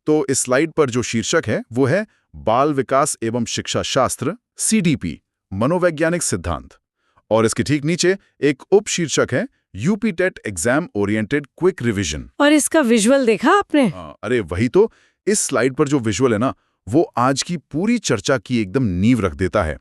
तो इस स्लाइड पर जो शीर्षक है वो है बाल विकास एवं शिक्षा शास्त्र CDP मनोवैज्ञानिक सिद्धांत। और इसके ठीक नीचे एक उप शीर्षक है UP TET exam oriented quick revision. और इसका विजुअल देखा आपने? अरे वही तो, इस स्लाइड पर जो विजुअल है ना, वो आज की पूरी चर्चा की एकदम नींव रख देता है।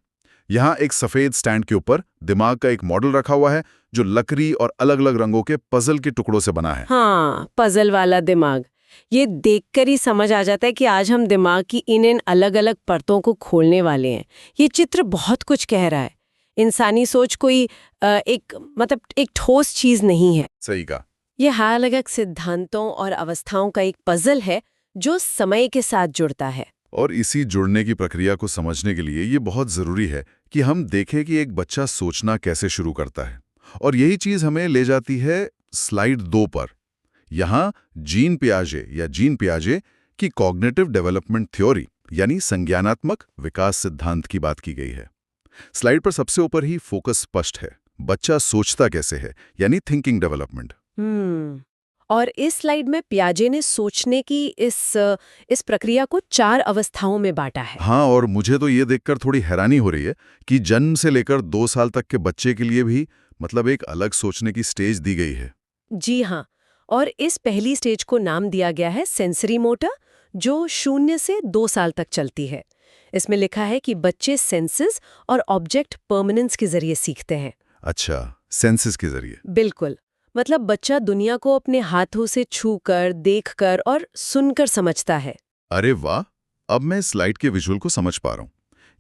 यहाँ एक सफेद स्टैंड के ऊपर दिमाग का एक मॉडल रखा हुआ है जो लकड़ी और अलग अलग रंगों के पजल के टुकड़ों से बना है। हाँ, पजल वाला दिमाग। ये देखकर ही समझ आ जाता है कि आज हम दिमाग की इन अलग अलग परतों को खोलने वाले हैं। ये चित्र बहुत कुछ कह रहा है। इंसानी सोच कोई एक ठोस चीज नहीं है। सही कहा। ये अलग अलग सिद्धांतों और अवस्थाओं का एक पजल है जो समय के साथ जुड़ता है। और इसी जुड़ने की प्रक्रिया को समझने के लिए ये बहुत जरूरी है कि हम देखें कि एक बच्चा सोचना कैसे शुरू करता है। और यही चीज हमें ले जाती है स्लाइड 2 पर। यहाँ जीन पियाजे की कॉग्निटिव डेवलपमेंट थ्योरी यानी संज्ञानात्मक विकास सिद्धांत की बात की गई है। स्लाइड पर सबसे ऊपर ही फोकस स्पष्ट है, बच्चा सोचता कैसे है, यानी थिंकिंग डेवलपमेंट। और इस स्लाइड में पियाजे ने सोचने की इस प्रक्रिया को 4 अवस्थाओं में बांटा है। हाँ, और मुझे तो ये देखकर थोड़ी हैरानी हो रही है कि जन्म से लेकर 2 साल तक के बच्चे के लिए भी एक अलग सोचने की स्टेज दी गई है। जी हाँ, और इस पहली स्टेज को नाम दिया गया है सेंसरी मोटर, जो 0 से 2 साल तक चलती है। इसमें लिखा है कि बच्चे सेंसेस और ऑब्जेक्ट परमानेंस के जरिए सीखते हैं। अच्छा, सेंसेस के जरिए? बिल्कुल। मतलब बच्चा दुनिया को अपने हाथों से छूकर, देखकर और सुनकर समझता है। अरे वाह, अब मैं स्लाइड के विजुअल को समझ पा रहा हूँ।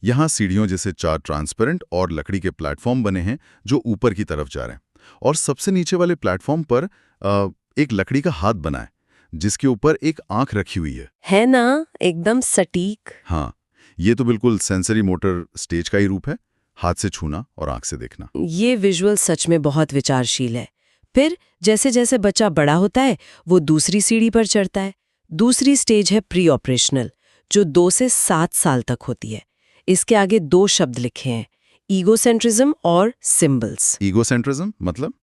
यहाँ सीढ़ियों जैसे 4 ट्रांसपेरेंट और लकड़ी के प्लेटफॉर्म बने हैं जो ऊपर की तरफ जा रहे हैं। और सबसे नीचे वाले प्लेटफॉर्म पर एक लकड़ी का हाथ बना है जिसके ऊपर एक आंख रखी हुई है ना? एकदम सटीक। हाँ, ये तो बिल्कुल सेंसरी मोटर स्टेज का ही रूप है, हाथ से छूना और आंख से देखना। ये विजुअल सच में बहुत विचारशील है। फिर जैसे जैसे बच्चा बड़ा होता है वो दूसरी सीढ़ी पर चढ़ता है। दूसरी स्टेज है प्री ऑपरेशनल, जो 2 से 7 साल तक होती है। इसके आगे 2 शब्द लिखे हैं, ईगोसेंट्रिज्म और सिंबल्स। ईगोसेंट्रिज्म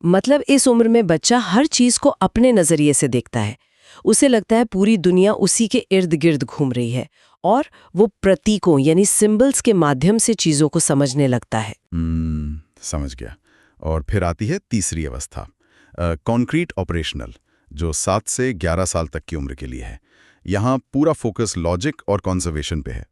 मतलब इस उम्र में बच्चा हर चीज को अपने नजरिए से देखता है। उसे लगता है पूरी दुनिया उसी के इर्द गिर्द घूम रही है और वो प्रतीकों यानी सिंबल्स के माध्यम से चीजों को समझने लगता है। समझ गया। और फिर आती है तीसरी अवस्था, कॉन्क्रीट ऑपरेशनल, जो 7 से 11 साल तक की उम्र के लिए है। यहाँ पूरा फोकस लॉजिक और कॉन्जर्वेशन पे है।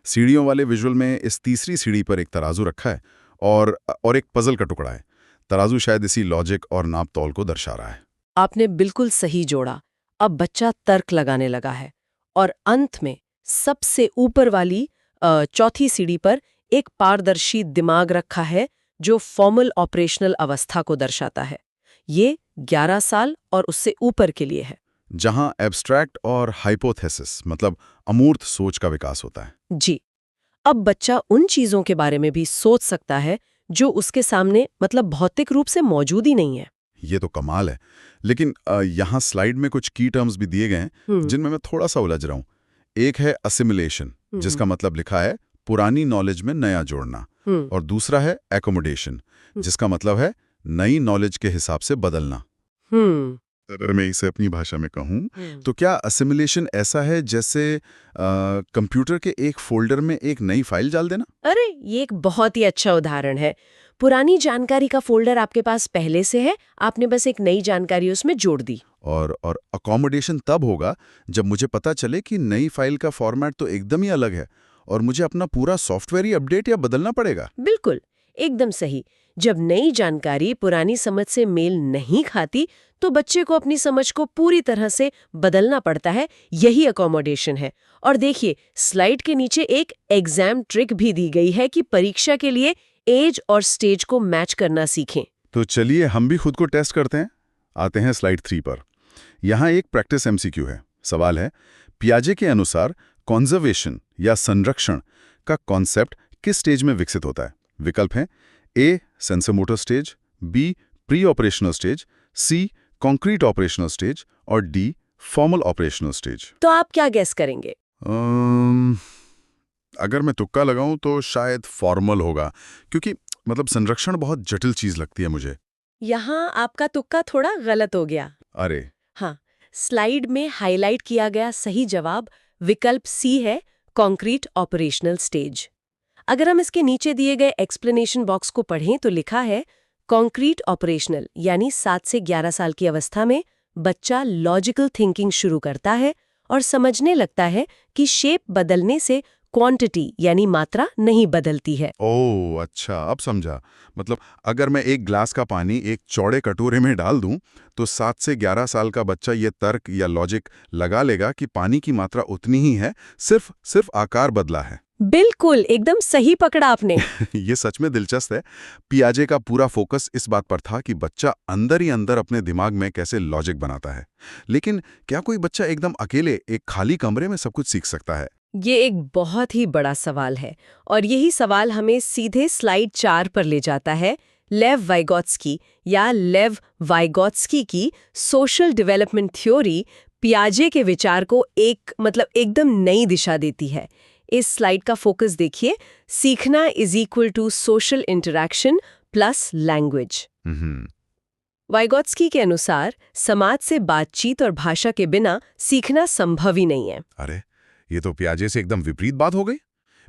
सीढ़ियों वाले विजुअल में इस तीसरी सीढ़ी पर एक तराजू रखा है और एक पजल का टुकड़ा है। तराजू शायद इसी लॉजिक और नाप तौल को दर्शा रहा है। आपने बिल्कुल सही जोड़ा। अब बच्चा तर्क लगाने लगा है और अंत में सबसे ऊपर वाली चौथी सीढ़ी पर एक पारदर्शी दिमाग रखा है जो फॉर्मल ऑपरेशनल अवस्था को दर्शाता है। ये 11 साल और उससे ऊपर के लिए है, जहां एब्स्ट्रैक्ट और हाइपोथेसिस अमूर्त सोच का विकास होता है। जी। अब बच्चा उन चीजों के बारे में भी सोच सकता है जो उसके सामने भौतिक रूप से मौजूद ही नहीं है। ये तो कमाल है। लेकिन यहाँ स्लाइड में कुछ की टर्म्स भी दिए गए हैं जिनमें मैं थोड़ा सा उलझ रहा हूँ। एक है असिमिलेशन, जिसका मतलब लिखा है पुरानी नॉलेज में नया जोड़ना, और दूसरा है एकोमोडेशन, जिसका मतलब है नई नॉलेज के हिसाब से बदलना। अगर मैं इसे अपनी भाषा में कहूँ तो क्या असिमिलेशन ऐसा है जैसे कंप्यूटर के एक फोल्डर में एक नई फाइल डाल देना? अरे ये एक बहुत ही अच्छा उदाहरण है। पुरानी जानकारी का फोल्डर आपके पास पहले से है, आपने बस एक नई जानकारी उसमें जोड़ दी। और अकोमोडेशन तब होगा जब मुझे पता चले कि नई फाइल का फॉर्मेट तो एकदम ही अलग है और मुझे अपना पूरा सॉफ्टवेयर ही अपडेट या बदलना पड़ेगा। बिल्कुल, एकदम सही। जब नई जानकारी पुरानी समझ से मेल नहीं खाती तो बच्चे को अपनी समझ को पूरी तरह से बदलना पड़ता है। यही अकोमोडेशन है। और देखिए, स्लाइड के नीचे एक एग्जाम ट्रिक भी दी गई है कि परीक्षा के लिए एज और स्टेज को मैच करना सीखें। तो चलिए हम भी खुद को टेस्ट करते हैं। आते हैं स्लाइड 3 पर। यहाँ एक प्रैक्टिस MCQ है। सवाल है, पियाजे के अनुसार कॉन्जर्वेशन या संरक्षण का कॉन्सेप्ट किस स्टेज में विकसित होता है? विकल्प हैं A sensorimotor stage, B pre operational stage, C concrete operational stage और D फॉर्मल ऑपरेशनल स्टेज। तो आप क्या गेस करेंगे? अगर मैं तुक्का लगाऊं तो शायद फॉर्मल होगा, क्योंकि संरक्षण बहुत जटिल चीज लगती है मुझे। यहाँ आपका तुक्का थोड़ा गलत हो गया। अरे हाँ, स्लाइड में हाईलाइट किया गया सही जवाब विकल्प सी है, कॉन्क्रीट ऑपरेशनल स्टेज। अगर हम इसके नीचे दिए गए एक्सप्लेनेशन बॉक्स को पढ़ें तो लिखा है कॉन्क्रीट ऑपरेशनल यानी 7 से 11 साल की अवस्था में बच्चा लॉजिकल थिंकिंग शुरू करता है और समझने लगता है कि शेप बदलने से क्वांटिटी यानी मात्रा नहीं बदलती है। ओह अच्छा, अब समझा। मतलब अगर मैं एक ग्लास का पानी एक चौड़े कटोरे में डाल दूं तो 7 से 11 साल का बच्चा ये तर्क या लॉजिक लगा लेगा कि पानी की मात्रा उतनी ही है, सिर्फ आकार बदला है। बिल्कुल, एकदम सही पकड़ा आपने। ये सच में दिलचस्प है। पियाजे का पूरा फोकस इस बात पर था कि बच्चा अंदर ही अंदर अपने दिमाग में कैसे लॉजिक बनाता है। लेकिन क्या कोई बच्चा एकदम अकेले एक खाली कमरे में सब कुछ सीख सकता है? ये एक बहुत ही बड़ा सवाल है और यही सवाल हमें सीधे स्लाइड 4 पर ले जाता है। लेव वाइगोत्स्की या लेव वाइगोत्स्की की सोशल डेवलपमेंट थ्योरी पियाजे के विचार को एकदम नई दिशा देती है। इस स्लाइड का फोकस देखिए, सीखना is equal to social interaction plus language. Vygotsky के अनुसार समाज से बातचीत और भाषा के बिना सीखना संभव ही नहीं है। अरे, ये तो पियाजे से एकदम विपरीत बात हो गई।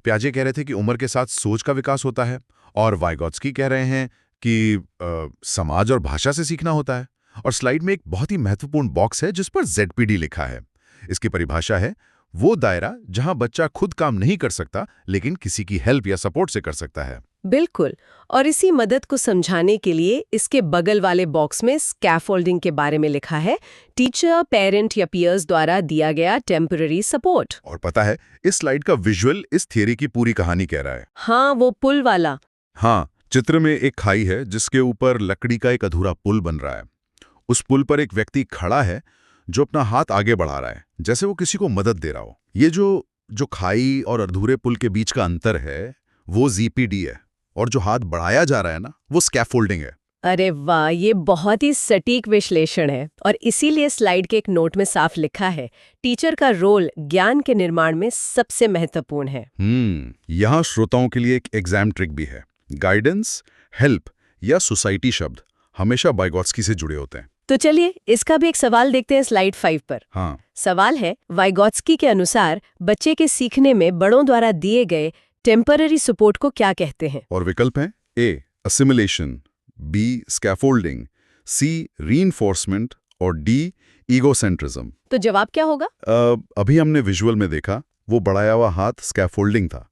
पियाजे कह रहे थे कि उम्र के साथ सोच का विकास होता है और वाइगोत्स्की कह रहे हैं कि समाज और भाषा से सीखना होता है। और स्लाइड में एक बहुत ही महत्वपूर्ण बॉक्स है जिस पर ZPD लिखा है। इसकी परिभाषा है वो दायरा जहां बच्चा खुद काम नहीं कर सकता लेकिन किसी की हेल्प या सपोर्ट से कर सकता है। बिल्कुल, और इसी मदद को समझाने के लिए इसके बगल वाले बॉक्स में स्कैफोल्डिंग के बारे में लिखा है, टीचर, पेरेंट या पीयर्स द्वारा दिया गया टेम्पररी सपोर्ट। और पता है, इस स्लाइड का विजुअल इस थियरी की पूरी कहानी कह रहा है। हाँ, वो पुल वाला। हाँ, चित्र में एक खाई है जिसके ऊपर लकड़ी का एक अधूरा पुल बन रहा है। उस पुल पर एक व्यक्ति खड़ा है जो अपना हाथ आगे बढ़ा रहा है, जैसे वो किसी को मदद दे रहा हो। ये जो खाई और अधूरे पुल के बीच का अंतर है वो ZPD है, और जो हाथ बढ़ाया जा रहा है ना, वो स्कैफोल्डिंग है। अरे वाह, ये बहुत ही सटीक विश्लेषण है और इसीलिए स्लाइड के एक नोट में साफ लिखा है, टीचर का रोल ज्ञान के निर्माण में सबसे महत्वपूर्ण है। यहाँ श्रोताओं के लिए एक एग्जाम ट्रिक भी है। गाइडेंस, हेल्प या सोसाइटी शब्द हमेशा वाइगोत्स्की से जुड़े होते हैं। तो चलिए इसका भी एक सवाल देखते हैं स्लाइड 5 पर। हाँ। सवाल है, वाइगोत्स्की के अनुसार बच्चे के सीखने में बड़ों द्वारा दिए गए टेम्पररी सपोर्ट को क्या कहते हैं? और विकल्प हैं A assimilation, B scaffolding, C reinforcement और D egocentrism। तो जवाब क्या होगा? अभी हमने विजुअल में देखा वो बढ़ाया हुआ हाथ स्कैफोल्डिंग था,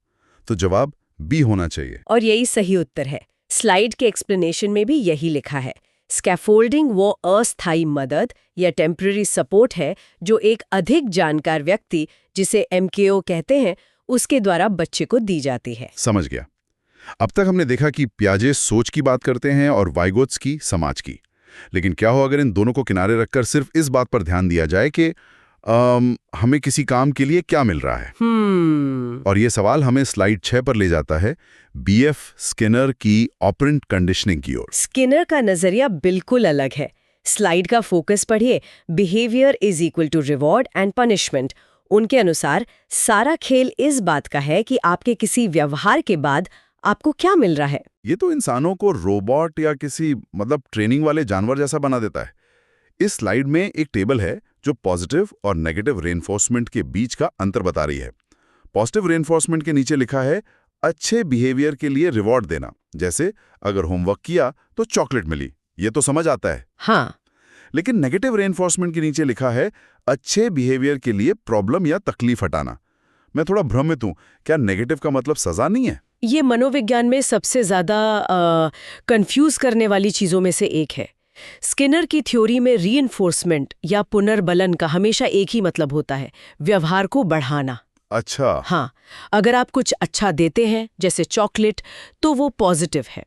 तो जवाब B होना चाहिए। और यही सही उत्तर है। स्लाइड के एक्सप्लेनेशन में भी यही लिखा है, स्कैफोल्डिंग वो अस्थायी मदद या टेम्पररी सपोर्ट है जो एक अधिक जानकार व्यक्ति, जिसे MKO कहते हैं, उसके द्वारा बच्चे को दी जाती है। समझ गया। अब तक हमने देखा कि पियाजे सोच की बात करते हैं और वाइगोत्स्की समाज की। लेकिन क्या हो अगर इन दोनों को किनारे रखकर सिर्फ इस बात पर ध्यान दिया जाए कि हमें किसी काम के लिए क्या मिल रहा है? और ये सवाल हमें स्लाइड 6 पर ले जाता है, BF स्किनर की ऑपरेंट कंडीशनिंग की ओर। स्किनर का नजरिया बिल्कुल अलग है। स्लाइड का फोकस पढ़िए, behaviour is equal to reward and punishment. उनके अनुसार सारा खेल इस बात का है कि आपके किसी व्यवहार के बाद आपको क्या मिल रहा है। ये तो इंसानों को रोबोट या किसी ट्रेनिंग वाले जानवर जैसा बना देता है। इस स्लाइड में एक टेबल है जो पॉजिटिव और नेगेटिव रेनफोर्समेंट के बीच का अंतर बता रही है। पॉजिटिव रेनफोर्समेंट के नीचे लिखा है अच्छे बिहेवियर के लिए रिवॉर्ड देना, जैसे अगर होमवर्क किया तो चॉकलेट मिली, ये तो समझ आता है। हाँ। लेकिन नेगेटिव रेनफोर्समेंट के नीचे लिखा है अच्छे बिहेवियर के लिए प्रॉब्लम या तकलीफ हटाना। मैं थोड़ा भ्रमित हूं, क्या नेगेटिव का मतलब सजा नहीं है? ये मनोविज्ञान में सबसे ज्यादा कंफ्यूज करने वाली चीजों में से एक है। स्किनर की थ्योरी में रीइंफोर्समेंट या पुनर्बलन का हमेशा एक ही मतलब होता है, व्यवहार को बढ़ाना। अच्छा। हाँ, अगर आप कुछ अच्छा देते हैं जैसे चॉकलेट तो वो पॉजिटिव है,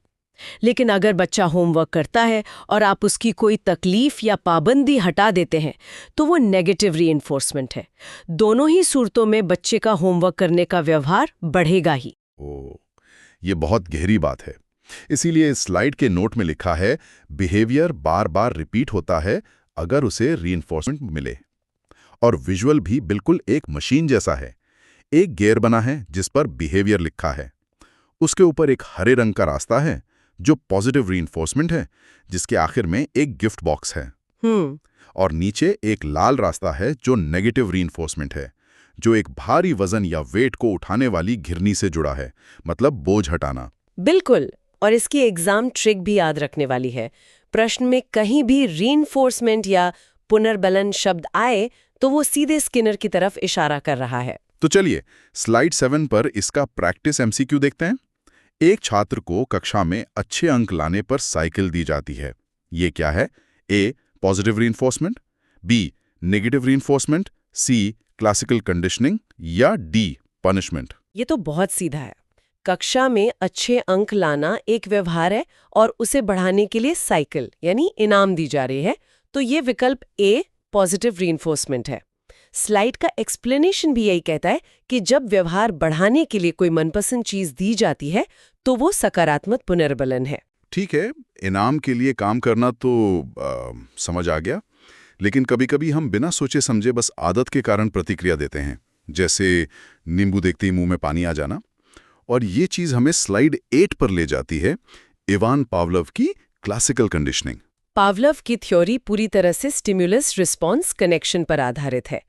लेकिन अगर बच्चा होमवर्क करता है और आप उसकी कोई तकलीफ या पाबंदी हटा देते हैं तो वो नेगेटिव रीइंफोर्समेंट है। दोनों ही सूरतों में बच्चे का होमवर्क करने का व्यवहार बढ़ेगा ही। ये बहुत गहरी बात है। इसीलिए इस स्लाइड के नोट में लिखा है बिहेवियर बार बार रिपीट होता है अगर उसे रीइंफोर्समेंट मिले। और विजुअल भी बिल्कुल एक मशीन जैसा है। एक गियर बना है जिस पर बिहेवियर लिखा है, उसके ऊपर एक हरे रंग का रास्ता है जो पॉजिटिव रीइंफोर्समेंट है, जिसके आखिर में एक गिफ्ट बॉक्स है। और नीचे एक लाल रास्ता है जो नेगेटिव रीइंफोर्समेंट है, जो एक भारी वजन या वेट को उठाने वाली घिरनी से जुड़ा है, मतलब बोझ हटाना। बिल्कुल। और इसकी एग्जाम ट्रिक भी याद रखने वाली है। प्रश्न में कहीं भी रीइंफोर्समेंट या पुनर्बलन शब्द आए तो वो सीधे स्किनर की तरफ इशारा कर रहा है। तो चलिए स्लाइड 7 पर इसका प्रैक्टिस एमसीक्यू देखते हैं। एक छात्र को कक्षा में अच्छे अंक लाने पर साइकिल दी जाती है। ये क्या है? A positive reinforcement, B negative reinforcement, C classical conditioning या डी पनिशमेंट। ये तो बहुत सीधा है। कक्षा में अच्छे अंक लाना एक व्यवहार है और उसे बढ़ाने के लिए साइकिल यानी इनाम दी जा रही है, तो ये विकल्प ए पॉजिटिव रीइंफोर्समेंट है। स्लाइड का एक्सप्लेनेशन भी यही कहता है कि जब व्यवहार बढ़ाने के लिए कोई मनपसंद चीज दी जाती है तो वो सकारात्मक पुनर्बलन है। ठीक है, इनाम के लिए काम करना तो समझ आ गया, लेकिन कभी-कभी हम बिना सोचे समझे बस आदत के कारण प्रतिक्रिया देते हैं, जैसे नींबू देखते ही मुंह में पानी आ जाना। और ये चीज हमें स्लाइड 8 पर ले जाती है, इवान पावलोव की क्लासिकल कंडीशनिंग। पावलोव की थ्योरी पूरी तरह से स्टिमुलस रिस्पॉन्स कनेक्शन पर आधारित है।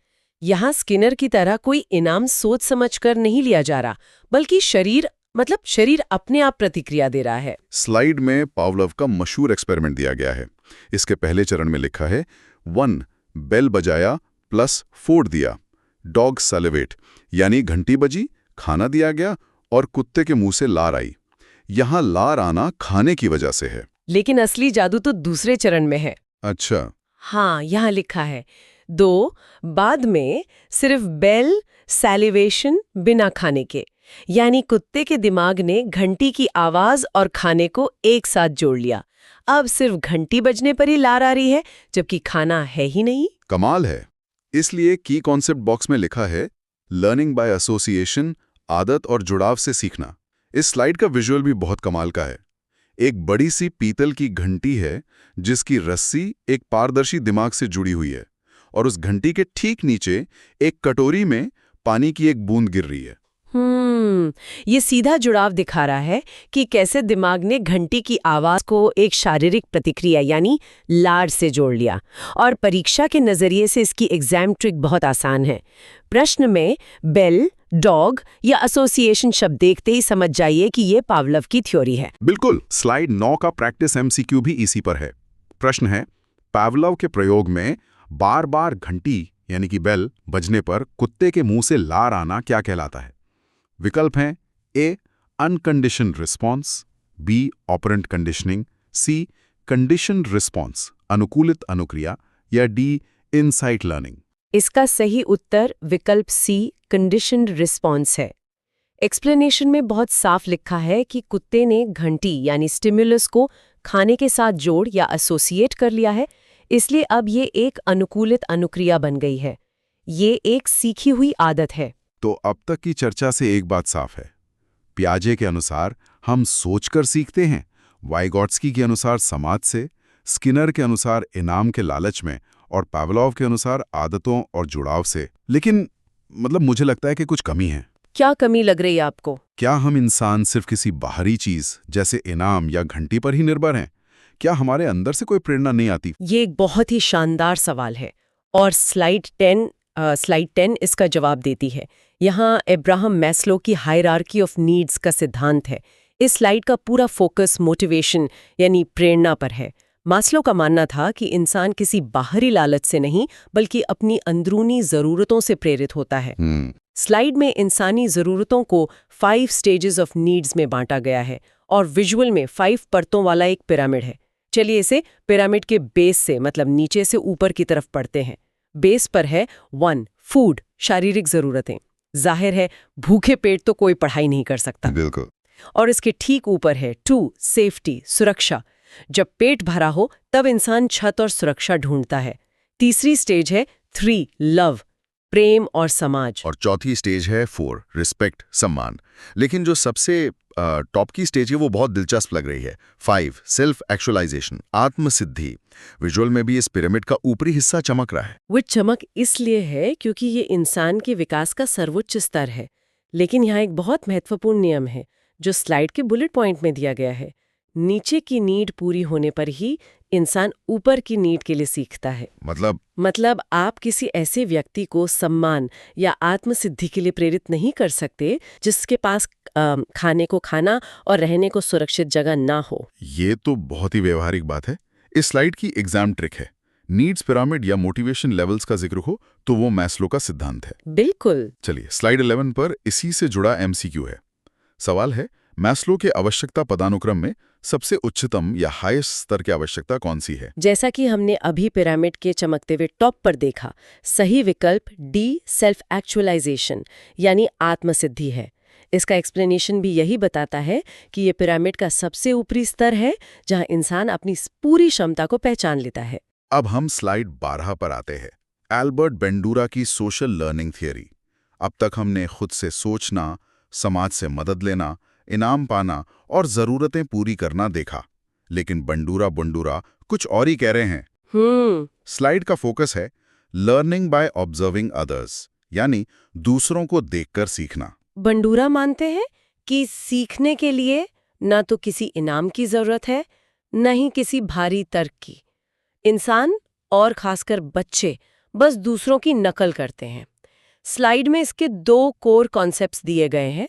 यहाँ स्किनर की तरह कोई इनाम सोच समझकर नहीं लिया जा रहा, बल्कि शरीर अपने आप प्रतिक्रिया दे रहा है। स्लाइड में पावलोव का मशहूर एक्सपेरिमेंट दिया गया है। इसके पहले चरण में लिखा है 1 बेल बजाया प्लस फूड दिया, डॉग सैलिवेट, यानी घंटी बजी, खाना दिया गया और कुत्ते के मुंह से लार आई। यहाँ लार आना खाने की वजह से है, लेकिन असली जादू तो दूसरे चरण में है। अच्छा। हाँ, यहाँ लिखा है 2 बाद में सिर्फ बेल सैलिवेशन बिना खाने के, यानी कुत्ते के दिमाग ने घंटी की आवाज और खाने को एक साथ जोड़ लिया। अब सिर्फ घंटी बजने पर ही लार आ रही है, जबकि खाना है ही नहीं। कमाल है। इसलिए की कॉन्सेप्ट बॉक्स में लिखा है लर्निंग बाय एसोसिएशन, आदत और जुड़ाव से सीखना। इस स्लाइड का विजुअल भी बहुत कमाल का है। एक बड़ी सी पीतल की घंटी है जिसकी रस्सी एक पारदर्शी दिमाग से जुड़ी हुई है, और उस घंटी के ठीक नीचे एक कटोरी में पानी की एक बूंद गिर रही है। ये सीधा जुड़ाव दिखा रहा है कि कैसे दिमाग ने घंटी की आवाज को एक शारीरिक प्रतिक्रिया यानी लार से जोड़ लिया। और परीक्षा के नजरिए से इसकी एग्जाम ट्रिक बहुत आसान है। प्रश्न में बेल, डॉग या एसोसिएशन शब्द देखते ही समझ जाइए कि ये पावलोव की थ्योरी है। बिल्कुल। स्लाइड 9 का प्रैक्टिस एमसीक्यू भी इसी पर है। प्रश्न है, पावलोव के प्रयोग में बार बार घंटी यानी कि बेल बजने पर कुत्ते के मुंह से लार आना क्या कहलाता है? विकल्प हैं A unconditioned response, B operant conditioning, C conditioned response अनुकूलित अनुक्रिया या डी इनसाइट लर्निंग। इसका सही उत्तर विकल्प सी कंडीशनड रिस्पॉन्स है। एक्सप्लेनेशन में बहुत साफ लिखा है कि कुत्ते ने घंटी यानी स्टिमुलस को खाने के साथ जोड़ या एसोसिएट कर लिया है, इसलिए अब ये एक अनुकूलित अनुक्रिया बन गई है। ये एक सीखी हुई आदत है। तो अब तक की चर्चा से एक बात साफ है, पियाजे के अनुसार हम सोचकर सीखते हैं, वाइगॉट्स्की के अनुसार समाज से, स्किनर के अनुसार इनाम के लालच में और पावलोव के अनुसार आदतों और जुड़ाव से। लेकिन मुझे लगता है कि कुछ कमी है। क्या कमी लग रही है आपको? क्या हम इंसान सिर्फ किसी बाहरी चीज जैसे इनाम या घंटी पर ही निर्भर हैं? क्या हमारे अंदर से कोई प्रेरणा नहीं आती? ये एक बहुत ही शानदार सवाल है और स्लाइड 10 इसका जवाब देती है। यहाँ अब्राहम मैस्लो की हायरार्की ऑफ नीड्स का सिद्धांत है। इस स्लाइड का पूरा फोकस मोटिवेशन यानी प्रेरणा पर है। मास्लो का मानना था कि इंसान किसी बाहरी लालच से नहीं बल्कि अपनी अंदरूनी ज़रूरतों से प्रेरित होता है। स्लाइड में इंसानी ज़रूरतों को 5 स्टेजेस ऑफ नीड्स में बांटा गया है और विजुअल में 5 परतों वाला एक पिरामिड है। चलिए इसे पिरामिड के बेस से नीचे से ऊपर की तरफ पढ़ते हैं। बेस पर है 1 फूड, शारीरिक ज़रूरतें। जाहिर है भूखे पेट तो कोई पढ़ाई नहीं कर सकता। बिल्कुल। और इसके ठीक ऊपर है 2 सेफ्टी, सुरक्षा। जब पेट भरा हो तब इंसान छत और सुरक्षा ढूंढता है। तीसरी स्टेज है 3 लव, प्रेम और समाज। और चौथी स्टेज है 4 रिस्पेक्ट, सम्मान। लेकिन जो सबसे टॉप की स्टेज है वो बहुत दिलचस्प लग रही है। 5 सेल्फ एक्चुअलाइजेशन, आत्मसिद्धि। विजुअल में भी इस पिरामिड का ऊपरी हिस्सा चमक रहा है। वो चमक इसलिए है क्योंकि ये इंसान के विकास का सर्वोच्च स्तर है। लेकिन यहाँ एक बहुत महत्वपूर्ण नियम है जो स्लाइड के बुलेट पॉइंट में दिया गया है। नीचे की नीड पूरी होने पर ही इंसान ऊपर की नीड के लिए सीखता है। मतलब आप किसी ऐसे व्यक्ति को सम्मान या आत्मसिद्धि के लिए प्रेरित नहीं कर सकते जिसके पास खाने को खाना और रहने को सुरक्षित जगह ना हो। ये तो बहुत ही व्यवहारिक बात है। इस स्लाइड की एग्जाम ट्रिक है। नीड्स पिरामिड या मोटिवेशन लेवल्स का जिक्र हो तो वो मैस्लो का सिद्धांत है। बिल्कुल। चलिए स्लाइड 11 पर इसी से जुड़ा MCQ है। सवाल है, मैस्लो के आवश्यकता पदानुक्रम में सबसे उच्चतम या हाईएस्ट स्तर की आवश्यकता कौन सी है? जैसा कि हमने अभी पिरामिड के चमकते हुए टॉप पर देखा, सही विकल्प D सेल्फ एक्चुअलाइजेशन यानी आत्मसिद्धि है। इसका एक्सप्लेनेशन भी यही बताता है कि ये पिरामिड का सबसे ऊपरी स्तर है जहां इंसान अपनी पूरी क्षमता को पहचान लेता है। अब हम स्लाइड 12 पर आते हैं। एल्बर्ट बेंडूरा की सोशल लर्निंग थियरी। अब तक हमने खुद से सोचना, समाज से मदद लेना, इनाम पाना और जरूरतें पूरी करना देखा, लेकिन बंडूरा कुछ और ही कह रहे हैं। स्लाइड का फोकस है लर्निंग बाय ऑब्जर्विंग अदर्स, यानी दूसरों को देखकर सीखना। बंडूरा मानते हैं कि सीखने के लिए ना तो किसी इनाम की जरूरत है, न ही किसी भारी तर्क की। इंसान और खासकर बच्चे बस दूसरों की नकल करते हैं। स्लाइड में इसके 2 कोर कॉन्सेप्ट्स दिए गए हैं,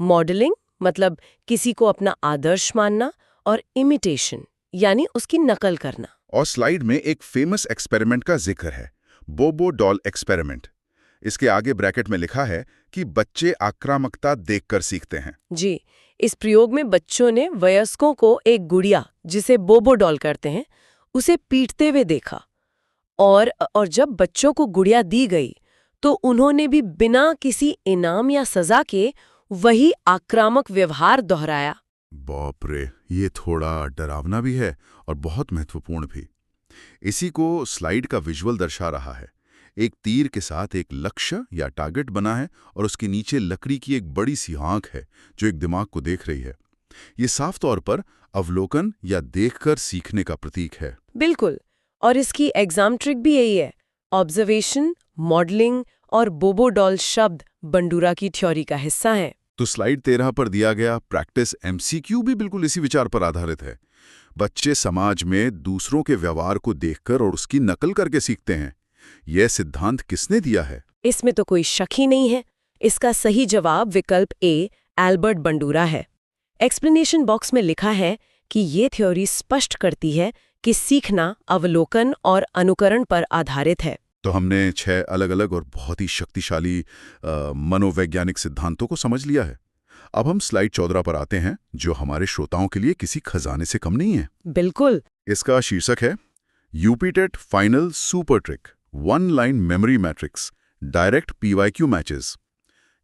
मॉडलिंग मतलब किसी को अपना आदर्श मानना, और इमिटेशन यानी उसकी नकल करना। और स्लाइड में एक फेमस एक्सपेरिमेंट का जिक्र है, बोबो डॉल एक्सपेरिमेंट। इसके आगे ब्रैकेट में लिखा है कि बच्चे आक्रामकता देखकर सीखते हैं। जी, इस प्रयोग में बच्चों ने वयस्कों को एक गुड़िया, जिसे बोबो डॉल करते हैं, उसे पीटते हुए देखा और जब बच्चों को गुड़िया दी गई तो उन्होंने भी बिना किसी इनाम या सजा के वही आक्रामक व्यवहार दोहराया। बाप रे, ये थोड़ा डरावना भी है और बहुत महत्वपूर्ण भी। इसी को स्लाइड का विजुअल दर्शा रहा है। एक तीर के साथ एक लक्ष्य या टारगेट बना है और उसके नीचे लकड़ी की एक बड़ी सी आंख है जो एक दिमाग को देख रही है। ये साफ तौर पर अवलोकन या देखकर सीखने का प्रतीक है। बिल्कुल, और इसकी एग्जाम ट्रिक भी यही है। ऑब्जर्वेशन, मॉडलिंग और बोबो डॉल शब्द बंडूरा की थ्योरी का हिस्सा हैं। तो स्लाइड 13 पर दिया गया प्रैक्टिस MCQ भी बिल्कुल इसी विचार पर आधारित है। बच्चे समाज में दूसरों के व्यवहार को देखकर और उसकी नकल करके सीखते हैं। यह सिद्धांत किसने दिया है? इसमें तो कोई शक ही नहीं है। इसका सही जवाब विकल्प A एल्बर्ट बंडूरा है। एक्सप्लेनेशन बॉक्स में लिखा है कि ये थ्योरी स्पष्ट करती है कि सीखना अवलोकन और अनुकरण पर आधारित है। तो हमने 6 अलग-अलग और बहुत ही शक्तिशाली मनोवैज्ञानिक सिद्धांतों को समझ लिया है। अब हम स्लाइड 14 पर आते हैं, जो हमारे श्रोताओं के लिए किसी खजाने से कम नहीं है। बिल्कुल। इसका शीर्षक है UPTET final super trick, 1 line memory matrix, direct PYQ matches.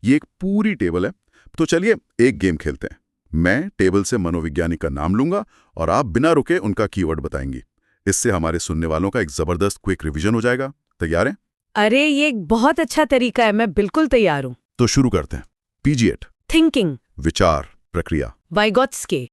ये एक पूरी टेबल है। तो चलिए एक गेम खेलते हैं। मैं टेबल से मनोवैज्ञानिक का नाम लूंगा और आप बिना रुके उनका कीवर्ड बताएंगी। इससे हमारे सुनने वालों का एक जबरदस्त क्विक रिवीजन हो जाएगा। तैयार हैं? अरे, ये एक बहुत अच्छा तरीका है। मैं बिल्कुल तैयार हूँ। तो शुरू करते हैं। PG8 थिंकिंग, विचार प्रक्रिया, वाइगोत्स्की